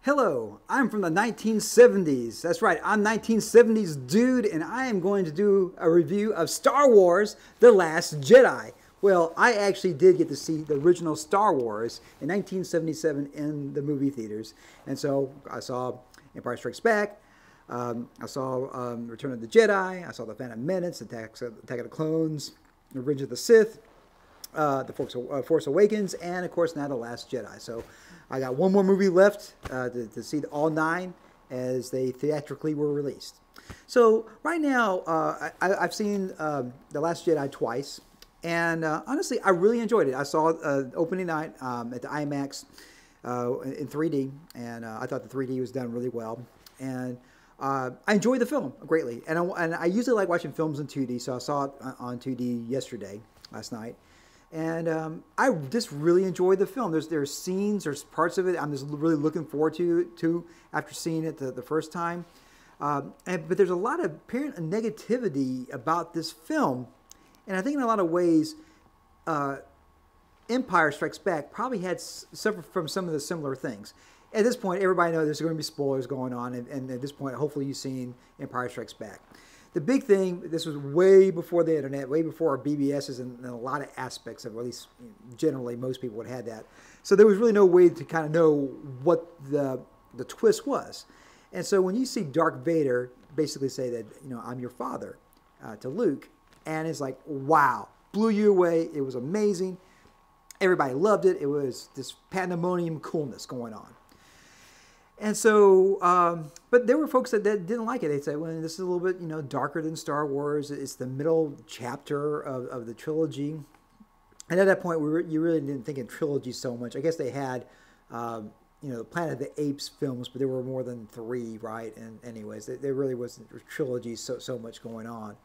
Hello, I'm from the 1970s. That's right, I'm 1970s dude, and I am going to do a review of Star Wars: The Last Jedi. Well, I actually did get to see the original Star Wars in 1977 in the movie theaters. And so I saw Empire Strikes Back, I saw Return of the Jedi, I saw The Phantom Menace, Attack of the Clones, Revenge of the Sith, The Force Awakens, and of course now The Last Jedi. So I got one more movie left to see all 9 as they theatrically were released. So right now, I've seen The Last Jedi twice, and honestly, I really enjoyed it. I saw it opening night at the IMAX in 3D, and I thought the 3D was done really well. And I enjoyed the film greatly, and I usually like watching films in 2D, so I saw it on 2D last night. And I just really enjoyed the film. There's scenes, there's parts of it I'm just really looking forward to after seeing it the first time. But there's a lot of apparent negativity about this film. And I think in a lot of ways, Empire Strikes Back probably had suffered from some of the similar things. At this point, everybody knows there's going to be spoilers going on. And at this point, hopefully you've seen Empire Strikes Back. The big thing, this was way before the internet, way before our BBSs and a lot of aspects of, at least generally most people would have had that. So there was really no way to kind of know what the twist was. And so when you see Darth Vader basically say that, I'm your father to Luke, and it's like, wow, blew you away. It was amazing. Everybody loved it. It was this pandemonium coolness going on. And so, but there were folks that didn't like it. They said, well, this is a little bit, darker than Star Wars. It's the middle chapter of the trilogy. And at that point, you really didn't think in trilogy so much. I guess they had, Planet of the Apes films, but there were more than 3, right? And anyways, there really wasn't trilogy so much going on.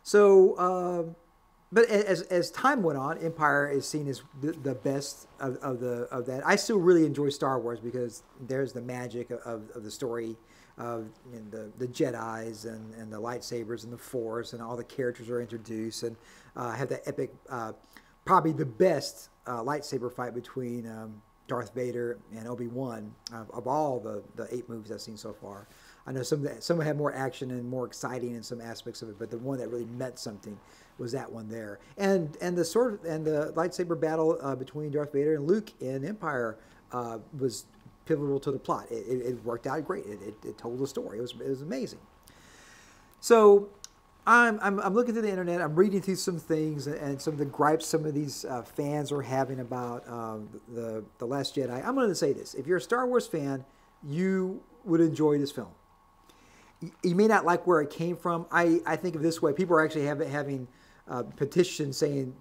So, but as time went on, Empire is seen as the best of that. I still really enjoy Star Wars because there's the magic of the story of the Jedis and the lightsabers and the Force, and all the characters are introduced, and have that epic, probably the best lightsaber fight between Darth Vader and Obi-Wan of all the 8 movies I've seen so far. I know some had more action and more exciting in some aspects of it, but the one that really meant something was that one there. And the lightsaber battle between Darth Vader and Luke in Empire was pivotal to the plot. It worked out great. It told the story. It was amazing. So I'm looking through the internet. I'm reading through some things and some of the gripes some of these fans are having about the Last Jedi. I'm going to say this: if you're a Star Wars fan, you would enjoy this film. You may not like where it came from. I think of it this way: people are actually having petitions saying,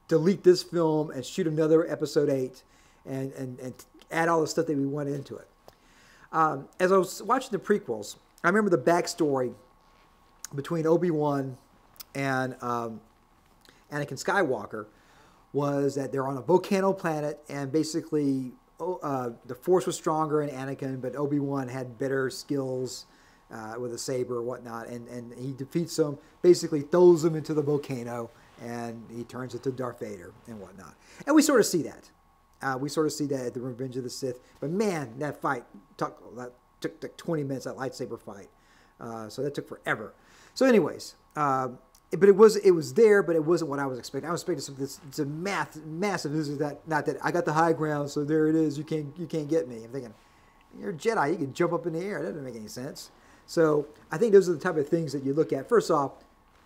delete this film and shoot another episode 8 and add all the stuff that we want into it. As I was watching the prequels, I remember the backstory between Obi-Wan and Anakin Skywalker was that they're on a volcano planet, and basically the Force was stronger in Anakin, but Obi-Wan had better skills with a saber or whatnot, and he defeats them, basically throws them into the volcano, and he turns into Darth Vader and whatnot. And we sort of see that. We sort of see that at the Revenge of the Sith. But man, that fight took like 20 minutes, that lightsaber fight. So that took forever. So anyways, but it was there, but it wasn't what I was expecting. I was expecting some massive. This is not that I got the high ground, so there it is. You can't get me. I'm thinking, you're a Jedi. You can jump up in the air. That doesn't make any sense. So I think those are the type of things that you look at. First off,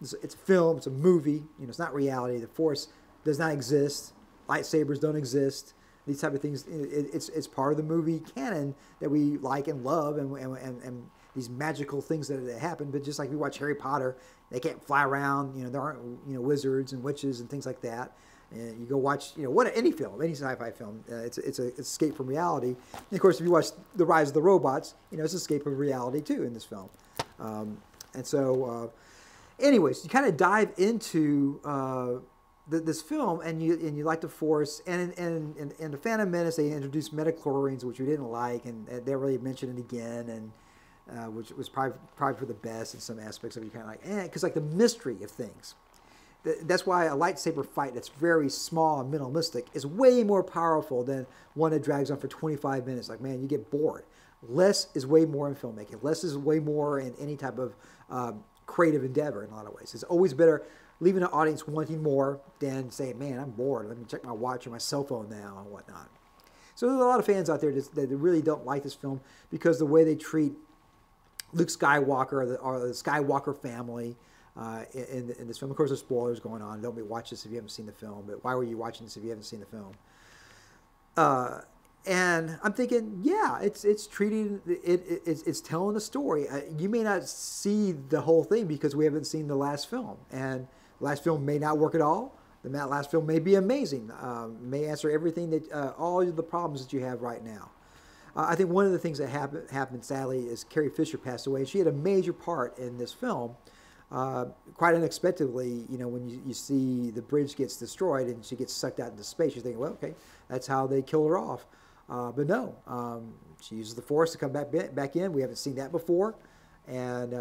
it's a film. It's a movie. It's not reality. The Force does not exist. Lightsabers don't exist. These type of things. It's part of the movie canon that we like and love, and these magical things that happen. But just like we watch Harry Potter, they can't fly around. There aren't wizards and witches and things like that. And you go watch any film, any sci-fi film, it's an escape from reality. And of course, if you watch The Rise of the Robots, it's escape from reality too in this film. And so, anyways, you kind of dive into this film, and you like the Force, and in the Phantom Menace they introduced midichlorians, which we didn't like, and they really mentioned it again, and which was probably for the best in some aspects of it. You kind of like, because like the mystery of things. That's why a lightsaber fight that's very small and minimalistic is way more powerful than one that drags on for 25 minutes. Like, man, you get bored. Less is way more in filmmaking. Less is way more in any type of creative endeavor in a lot of ways. It's always better leaving an audience wanting more than saying, man, I'm bored. Let me check my watch or my cell phone now and whatnot. So there's a lot of fans out there that really don't like this film because the way they treat Luke Skywalker or the Skywalker family in this film. Of course, there's spoilers going on. Don't watch this if you haven't seen the film. But why were you watching this if you haven't seen the film? And I'm thinking, yeah, it's treating it's telling a story. You may not see the whole thing because we haven't seen the last film, and the last film may not work at all. The last film may be amazing, may answer everything that all of the problems that you have right now. I think one of the things that happened sadly is Carrie Fisher passed away. She had a major part in this film. Quite unexpectedly, you know, when you see the bridge gets destroyed and she gets sucked out into space, you think, well, okay, that's how they kill her off. But no, she uses the Force to come back in. We haven't seen that before, and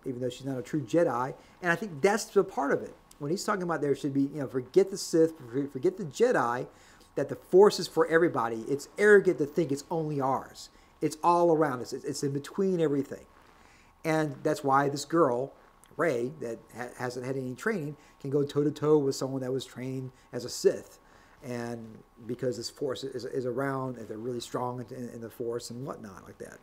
even though she's not a true Jedi, and I think that's the part of it. When he's talking about there should be, you know, forget the Sith, forget the Jedi, that the Force is for everybody. It's arrogant to think it's only ours. It's all around us. It's in between everything, and that's why this girl, Rey, that hasn't had any training, can go toe-to-toe with someone that was trained as a Sith. And because this Force is around, and they're really strong in the Force and whatnot like that.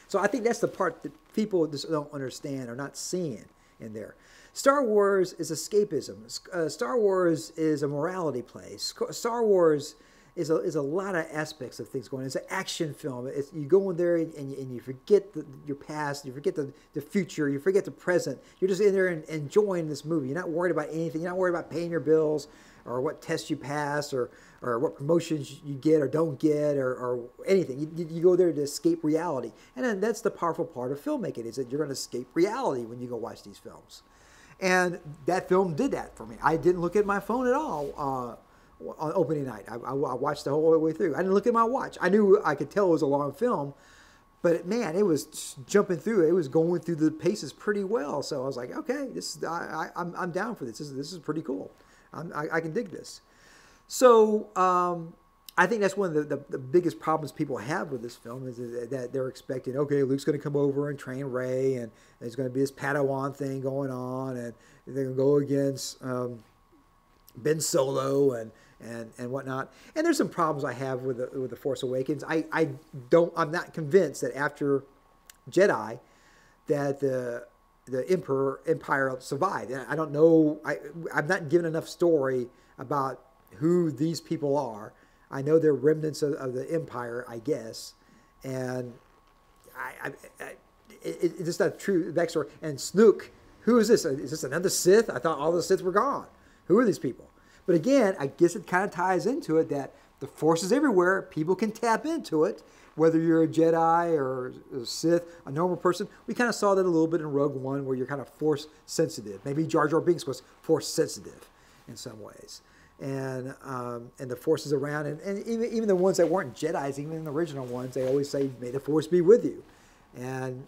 So I think that's the part that people just don't understand or not seeing in there. Star Wars is escapism. Star Wars is a morality play. Star Wars is a lot of aspects of things going on. It's an action film. You go in there and you forget your past, you forget the future, you forget the present. You're just in there and enjoying this movie. You're not worried about anything. You're not worried about paying your bills or what tests you pass or what promotions you get or don't get or anything. You go there to escape reality. And then that's the powerful part of filmmaking, is that you're going to escape reality when you go watch these films. And that film did that for me. I didn't look at my phone at all on opening night. I watched the whole way through. I didn't look at my watch. I knew I could tell it was a long film, but man, it was jumping through. It was going through the paces pretty well. So I was like, okay, I'm down for this. This is pretty cool. I can dig this. So I think that's one of the biggest problems people have with this film is that they're expecting, okay, Luke's going to come over and train Rey, and there's going to be this Padawan thing going on, and they're going to go against Ben Solo and whatnot. And there's some problems I have with the Force Awakens. I'm not convinced that after Jedi that the Empire survived. And I don't know. I'm not given enough story about who these people are. I know they're remnants of the Empire, I guess, and it's just not a true backstory. And Snoke, who is this? Is this another Sith? I thought all the Sith were gone. Who are these people? But again, I guess it kind of ties into it that the Force is everywhere. People can tap into it, whether you're a Jedi or a Sith, a normal person. We kind of saw that a little bit in Rogue One, where you're kind of Force sensitive. Maybe Jar Jar Binks was Force sensitive in some ways. And the Force is around, and even the ones that weren't Jedis, even in the original ones, they always say, "May the Force be with you." And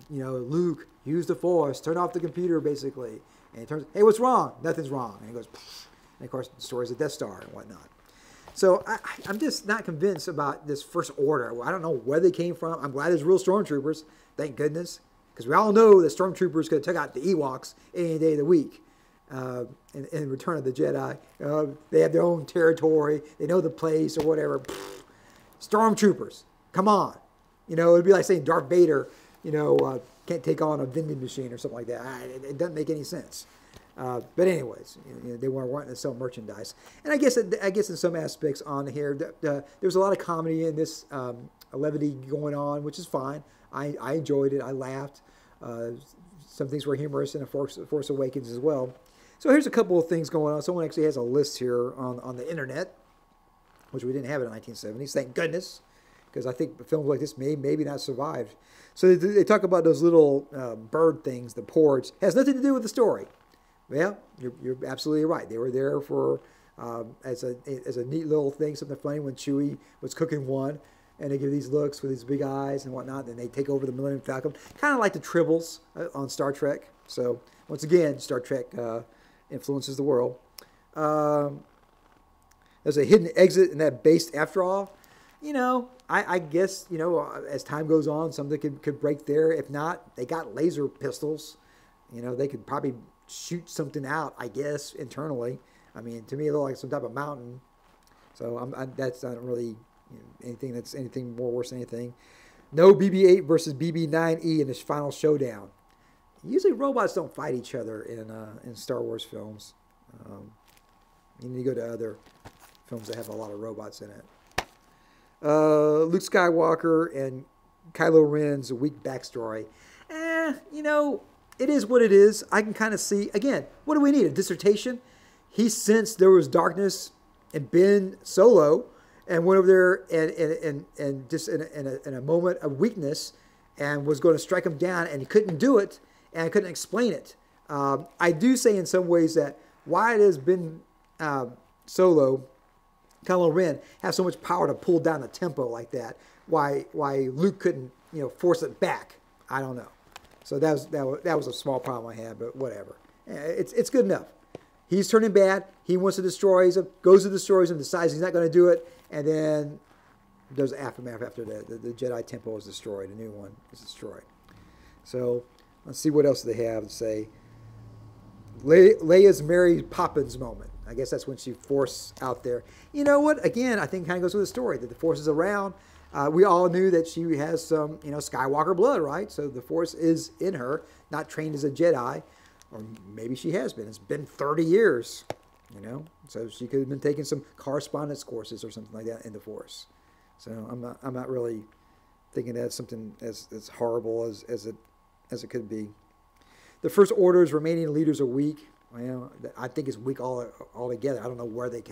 you know, Luke, use the Force, turn off the computer, basically. And he turns, "Hey, what's wrong?" "Nothing's wrong." And he goes, pfft. And of course, the stories of Death Star and whatnot. So I'm just not convinced about this First Order. I don't know where they came from. I'm glad there's real stormtroopers, thank goodness, because we all know that stormtroopers could have took out the Ewoks any day of the week. In Return of the Jedi, they have their own territory, they know the place or whatever. Pfft, stormtroopers, come on. You know, it'd be like saying Darth Vader, you know, can't take on a vending machine or something like that. It doesn't make any sense. But anyways, you know, they weren't wanting to sell merchandise. And I guess in some aspects on here, there was a lot of comedy in this, levity going on, which is fine. I enjoyed it. I laughed. Some things were humorous in Force Awakens as well. So here's a couple of things going on. Someone actually has a list here on the internet, which we didn't have in the 1970s. Thank goodness, because I think films like this maybe not survived. So they talk about those little bird things, the porgs. Has nothing to do with the story. Well, you're absolutely right. They were there for as a neat little thing, something funny when Chewie was cooking one, and they give these looks with these big eyes and whatnot. Then they take over the Millennium Falcon, kind of like the Tribbles on Star Trek. So once again, Star Trek influences the world. There's a hidden exit in that base after all. You know, I guess, you know, as time goes on, something could break there. If not, they got laser pistols. You know, they could probably shoot something out, I guess, internally. I mean, to me, it looked like some type of mountain. So that's not really anything more worse than anything. No BB-8 versus BB-9E in this final showdown. Usually robots don't fight each other in Star Wars films. You need to go to other films that have a lot of robots in it. Luke Skywalker and Kylo Ren's weak backstory. You know, it is what it is. I can kind of see, again, what do we need? A dissertation? He sensed there was darkness in Ben Solo and went over there and just in a moment of weakness and was going to strike him down, and he couldn't do it and couldn't explain it. I do say in some ways that why does Ben Solo, Kylo Ren, have so much power to pull down the tempo like that? Why Luke couldn't, you know, force it back? I don't know. So that was a small problem I had, but whatever. It's good enough. He's turning bad. He wants to destroy him, goes to destroy him, decides he's not going to do it, and then there's aftermath after that. The Jedi Temple is destroyed. A new one is destroyed. So let's see what else they have to say. Leia's Mary Poppins moment. I guess that's when she forced out there. You know what? Again, I think it kind of goes with the story that the Force is around. We all knew that she has some, you know, Skywalker blood, right? So the Force is in her, not trained as a Jedi, or maybe she has been. It's been 30 years, you know, so she could have been taking some correspondence courses or something like that in the Force. So I'm not really thinking that's something as horrible as it could be. The First Order's remaining leaders are weak. Well, I think it's weak altogether. I don't know where they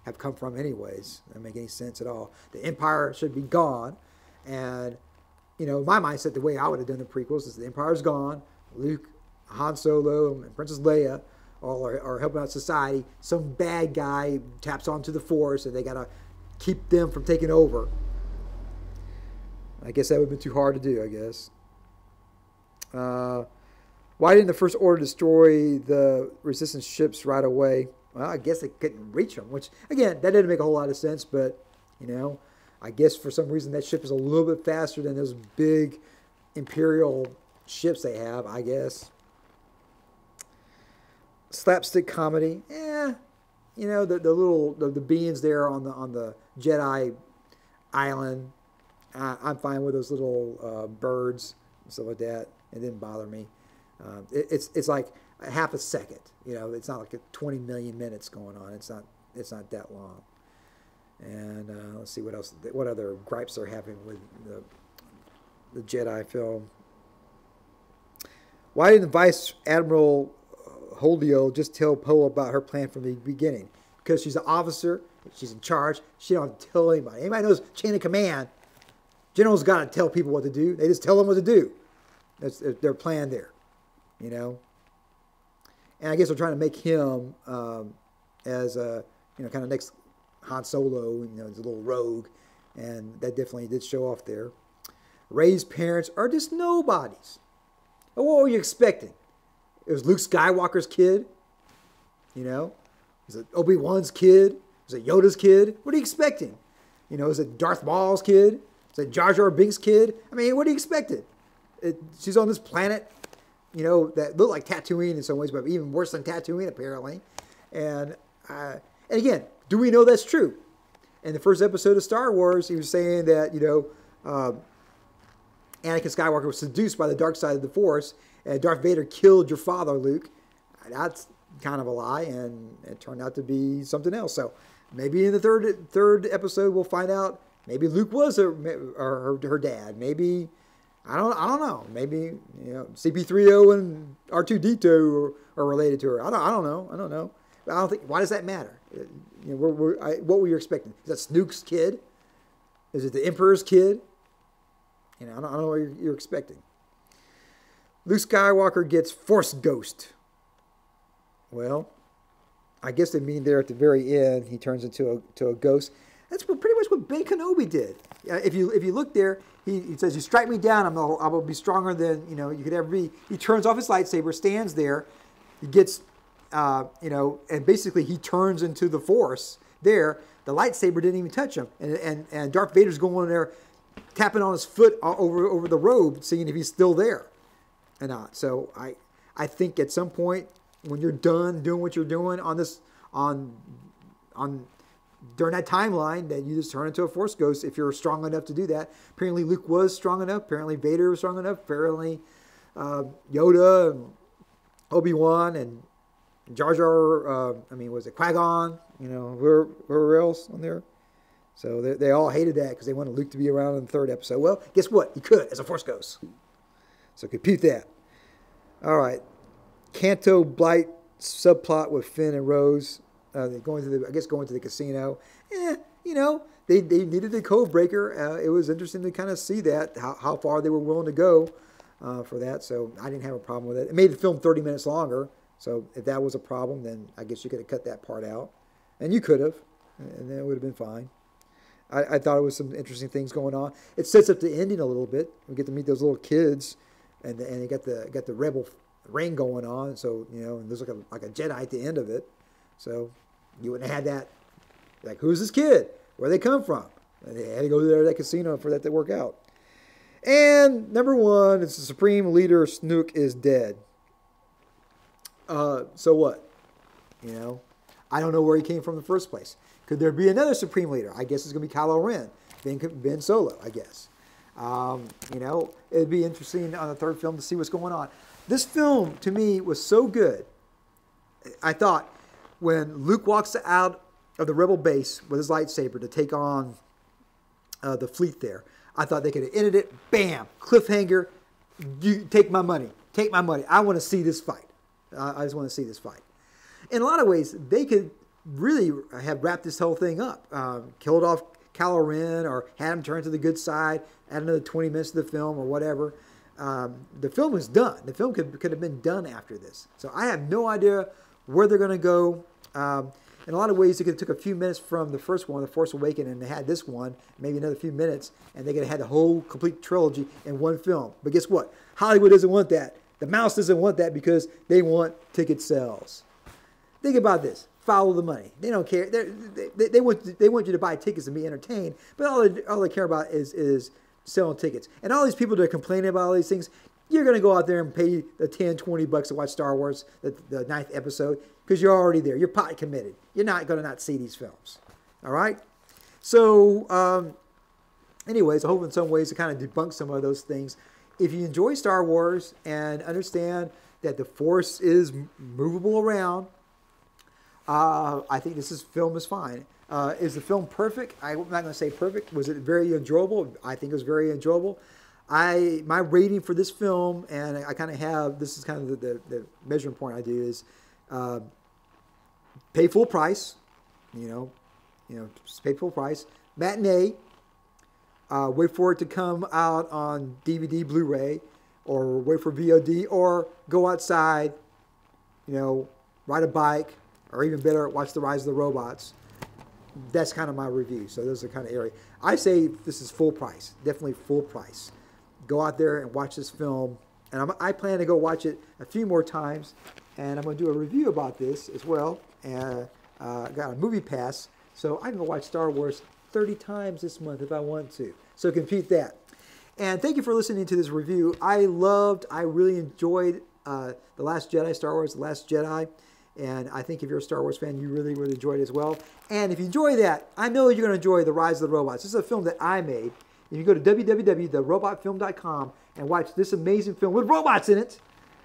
have come from anyways. That doesn't make any sense at all. The Empire should be gone. And, you know, my mindset, the way I would have done the prequels is the Empire's gone. Luke, Han Solo, and Princess Leia all are helping out society. Some bad guy taps onto the Force, and they got to keep them from taking over. I guess that would have been too hard to do, I guess. Why didn't the First Order destroy the Resistance ships right away? Well, I guess they couldn't reach them, which, again, that didn't make a whole lot of sense, but, you know, I guess for some reason that ship is a little bit faster than those big Imperial ships they have, I guess. Slapstick comedy. You know, the beings there on the Jedi island. I'm fine with those little birds and stuff like that. It didn't bother me. It's like a half a second. You know, it's not like 20 million minutes going on. It's not that long. And let's see what other gripes they're having with the Jedi film. Why didn't Vice Admiral Holdio just tell Poe about her plan from the beginning? Because she's an officer, she's in charge. She don't tell anybody. Anybody knows chain of command? Generals got to tell people what to do. They just tell them what to do. That's their plan there. You know, and I guess they're trying to make him as a, you know, kind of next Han Solo, you know, as a little rogue, and that definitely did show off there. Rey's parents are just nobodies. What were you expecting? It was Luke Skywalker's kid, you know. Is it Obi-Wan's kid? Is it Yoda's kid? What are you expecting? You know, is it Darth Maul's kid? Is it Jar Jar Binks' kid? I mean, what do you expect? She's on this planet, you know, that looked like Tatooine in some ways, but even worse than Tatooine, apparently. And again, do we know that's true? In the first episode of Star Wars, he was saying that, you know, Anakin Skywalker was seduced by the dark side of the Force, and Darth Vader killed your father, Luke. That's kind of a lie, and it turned out to be something else. So maybe in the third episode, we'll find out. Maybe Luke was her dad. Maybe. I don't know. Maybe, you know, CP3O and R2D2 are related to her. I don't know. But I don't think. Why does that matter? You know, what were you expecting? Is that Snook's kid? Is it the Emperor's kid? You know, I don't know what you're expecting. Luke Skywalker gets Force Ghost. Well, I guess they mean there at the very end he turns into a ghost. That's pretty much what Ben Kenobi did. If you look there, he says, "You strike me down, I will be stronger than, you know, you could ever be." He turns off his lightsaber, stands there. He gets you know, and basically he turns into the Force there. The lightsaber didn't even touch him. And Darth Vader's going in there tapping on his foot over the robe, seeing if he's still there or not. So I think at some point when you're done doing what you're doing on this, on during that timeline, that you just turn into a Force ghost if you're strong enough to do that. Apparently Luke was strong enough. Apparently Vader was strong enough. Apparently Yoda and Obi-Wan and Jar Jar, was it Qui-Gon? You know, whoever else on there. So they all hated that because they wanted Luke to be around in the third episode. Well, guess what? He could as a Force ghost. So compute that. All right. Canto Blight subplot with Finn and Rose. Going to the casino. You know, they needed a code breaker. It was interesting to kind of see that, how far they were willing to go for that. So I didn't have a problem with it. It made the film 30 minutes longer. So if that was a problem, then I guess you could have cut that part out. And you could have. And then it would have been fine. I thought it was some interesting things going on. It sets up the ending a little bit. We get to meet those little kids. And they got the rebel ring going on. So, you know, and there's like a Jedi at the end of it. So you wouldn't have had that. Like, who's this kid? Where they come from? And they had to go there to that casino for that to work out. And number one, it's the Supreme Leader Snook is dead. So what? You know, I don't know where he came from in the first place. Could there be another Supreme Leader? I guess it's going to be Kylo Ren. Ben Solo, I guess. You know, it'd be interesting on the third film to see what's going on. This film, to me, was so good. I thought when Luke walks out of the Rebel base with his lightsaber to take on the fleet there, I thought they could have ended it. Bam! Cliffhanger. You take my money. Take my money. I want to see this fight. I just want to see this fight. In a lot of ways, they could really have wrapped this whole thing up. Killed off Kylo Ren or had him turn to the good side, add another 20 minutes to the film or whatever. The film was done. The film could have been done after this. So I have no idea where they're going to go. In a lot of ways, they could have took a few minutes from the first one, The Force Awakens, and they had this one, maybe another few minutes, and they could have had the whole complete trilogy in one film. But guess what? Hollywood doesn't want that. The mouse doesn't want that because they want ticket sales. Think about this. Follow the money. They don't care. They want you to buy tickets and be entertained, but all they care about is selling tickets. And all these people that are complaining about all these things, you're going to go out there and pay the $10, $20 to watch Star Wars, the 9th episode, because you're already there. You're pot committed. You're not going to not see these films. All right? So, anyways, I hope in some ways to kind of debunk some of those things. If you enjoy Star Wars and understand that the Force is movable around, I think this film is fine. Is the film perfect? I'm not going to say perfect. Was it very enjoyable? I think it was very enjoyable. My rating for this film, and I kind of have, this is kind of the measuring point I do, is pay full price. You know, just pay full price. Matinee. Wait for it to come out on DVD, Blu-ray, or wait for VOD, or go outside, you know, ride a bike, or even better, watch The Rise of the Robots. That's kind of my review. So those are kind of area. I say this is full price, definitely full price. Go out there and watch this film. And I plan to go watch it a few more times. And I'm going to do a review about this as well. And I got a movie pass, so I can go watch Star Wars 30 times this month if I want to. So compute that. And thank you for listening to this review. I really enjoyed The Last Jedi, Star Wars The Last Jedi. And I think if you're a Star Wars fan, you really would enjoy it as well. And if you enjoy that, I know you're going to enjoy The Rise of the Robots. This is a film that I made. If you go to www.therobotfilm.com and watch this amazing film with robots in it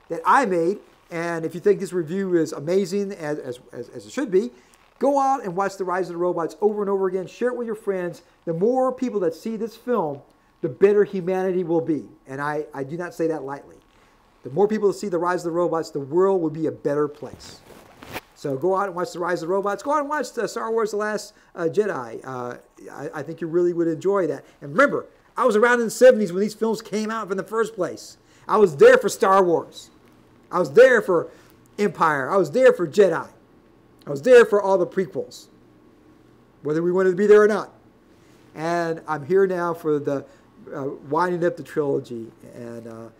that I made, and if you think this review is amazing, as it should be, go out and watch The Rise of the Robots over and over again. Share it with your friends. The more people that see this film, the better humanity will be. And I do not say that lightly. The more people that see The Rise of the Robots, the world will be a better place. So go out and watch The Rise of the Robots. Go out and watch Star Wars The Last Jedi. I think you really would enjoy that. And remember, I was around in the 70s when these films came out in the first place. I was there for Star Wars. I was there for Empire. I was there for Jedi. I was there for all the prequels, whether we wanted to be there or not. And I'm here now for the winding up the trilogy. And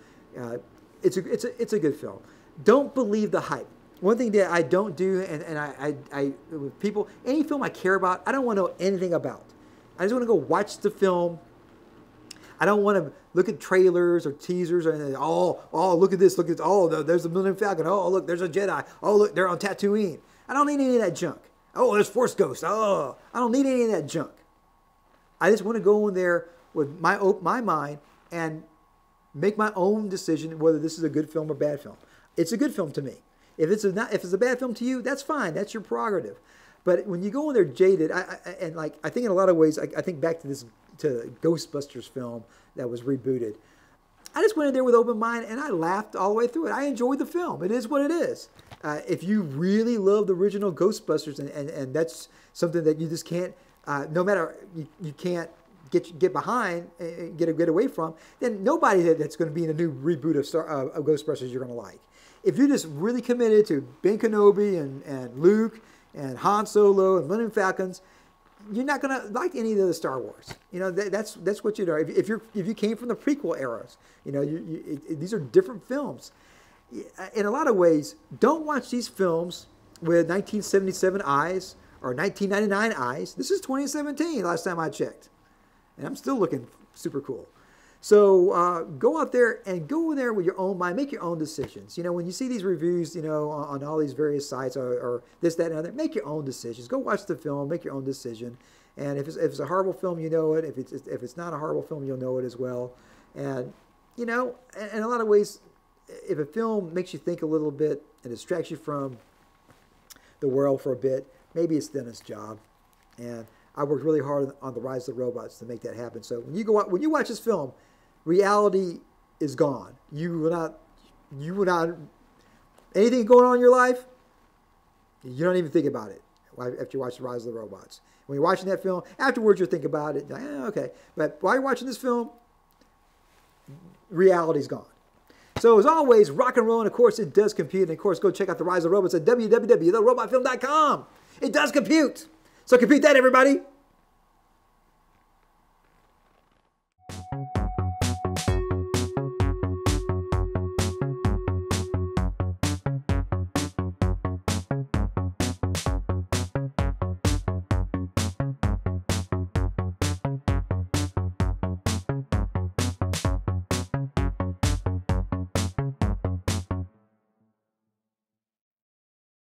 it's a good film. Don't believe the hype. one thing that I don't do, and I with people, any film I care about, I don't want to know anything about. I just want to go watch the film. I don't want to look at trailers or teasers or anything. Oh, look at this, look at this. Oh, there's the Millennium Falcon. Oh, look, there's a Jedi. Oh, look, they're on Tatooine. I don't need any of that junk. Oh, there's Force Ghosts. Oh, I don't need any of that junk. I just want to go in there with my mind and make my own decision whether this is a good film or bad film. It's a good film to me. If it's a bad film to you, that's fine. That's your prerogative. But when you go in there jaded, I think in a lot of ways, I think back to the Ghostbusters film that was rebooted. I just went in there with open mind and I laughed all the way through it. I enjoyed the film. It is what it is. If you really love the original Ghostbusters and that's something that you just can't, no matter you can't get behind, get away from, then nobody that's going to be in a new reboot of Ghostbusters you're going to like. If you're just really committed to Ben Kenobi and Luke and Han Solo and Millennium Falcons, you're not going to like any of the Star Wars. You know, that's what you know. If you came from the prequel eras, you know, these are different films. In a lot of ways, don't watch these films with 1977 eyes or 1999 eyes. This is 2017, last time I checked. And I'm still looking super cool. So go out there and go in there with your own mind. Make your own decisions. You know, when you see these reviews, you know, on all these various sites or this, that, and other, make your own decisions. Go watch the film. Make your own decision. And if it's a horrible film, you know it. If it's not a horrible film, you'll know it as well. And, you know, in a lot of ways, if a film makes you think a little bit and distracts you from the world for a bit, maybe it's done its job. And I worked really hard on The Rise of the Robots to make that happen. So when you watch this film, reality is gone. You will not, anything going on in your life, you don't even think about it after you watch The Rise of the Robots. When you're watching that film, afterwards you'll think about it. Okay. But while you're watching this film, reality's gone. So as always, rock and roll, and of course it does compute. And of course, go check out The Rise of the Robots at www.therobotfilm.com. It does compute. So compute that, everybody.